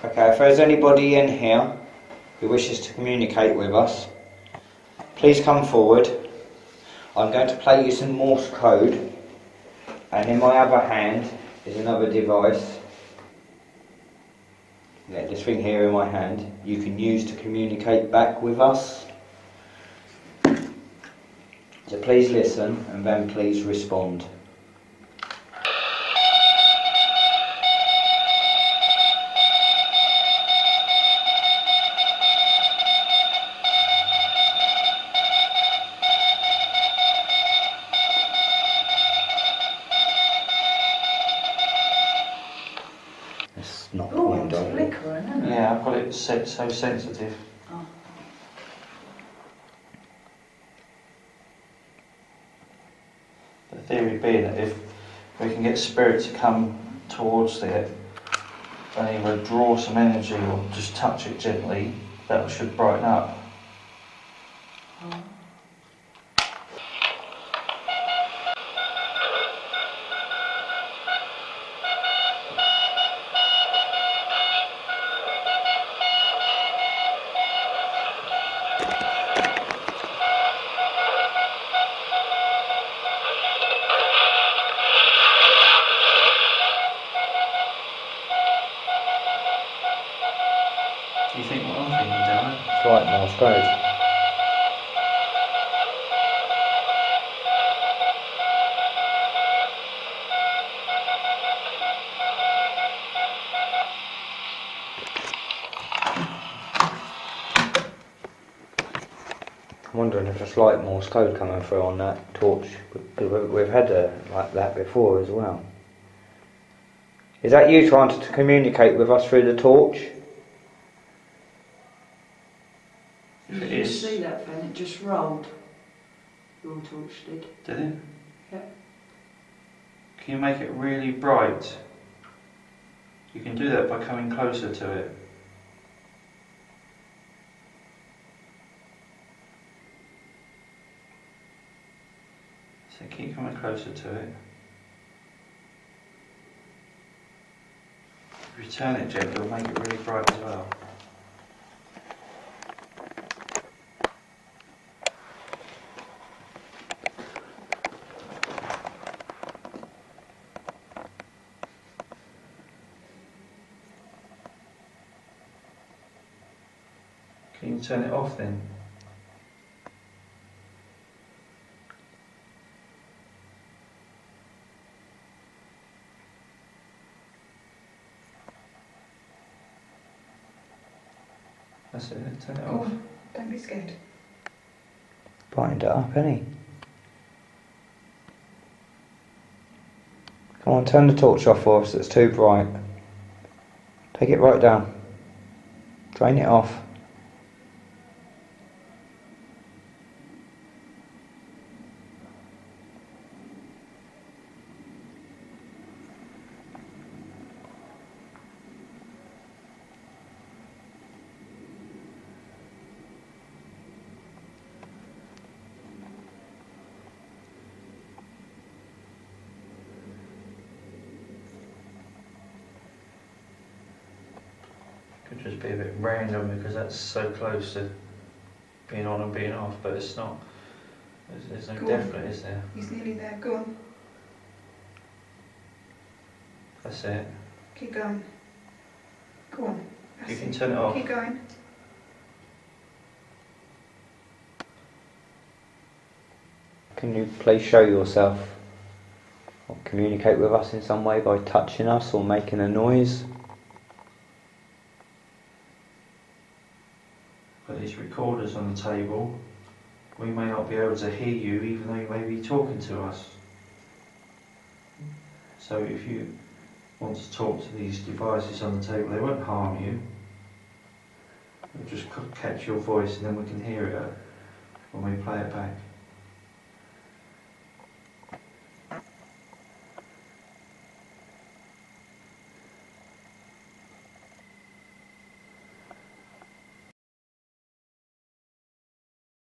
Okay, if there's anybody in here who wishes to communicate with us, please come forward. I'm going to play you some Morse code, and in my other hand is another device. This thing here in my hand you can use to communicate back with us. So please listen and then please respond. It's not it's flickering, isn't it? Yeah, I've got it set so sensitive. Oh. The theory being that if we can get spirit to come towards it and either draw some energy or just touch it gently, that should brighten up. Oh. Do you think what I'm thinking, Darren? It's like Morse code. I'm wondering if it's like Morse code coming through on that torch. We've had like that before as well. Is that you trying to communicate with us through the torch? You didn't see that then, it just rolled. Your torch did. Did it? Yeah. Can you make it really bright? You can do that by coming closer to it. So keep coming closer to it. If you turn it gently, it'll make it really bright as well. Can you turn it off then? That's it, turn it off. Oh, don't be scared. Brightened it up, ain't he? Come on, turn the torch off for us, it's too bright. Take it right down. Drain it off. Could just be a bit random because that's so close to being on and being off, but it's not. There's no definite, is there? He's nearly there, go on. That's it. Keep going. Go on. You can turn it off. Keep going. Can you please show yourself or communicate with us in some way by touching us or making a noise? Got these recorders on the table. We may not be able to hear you even though you may be talking to us. So if you want to talk to these devices on the table, they won't harm you. They'll just catch your voice and then we can hear it when we play it back.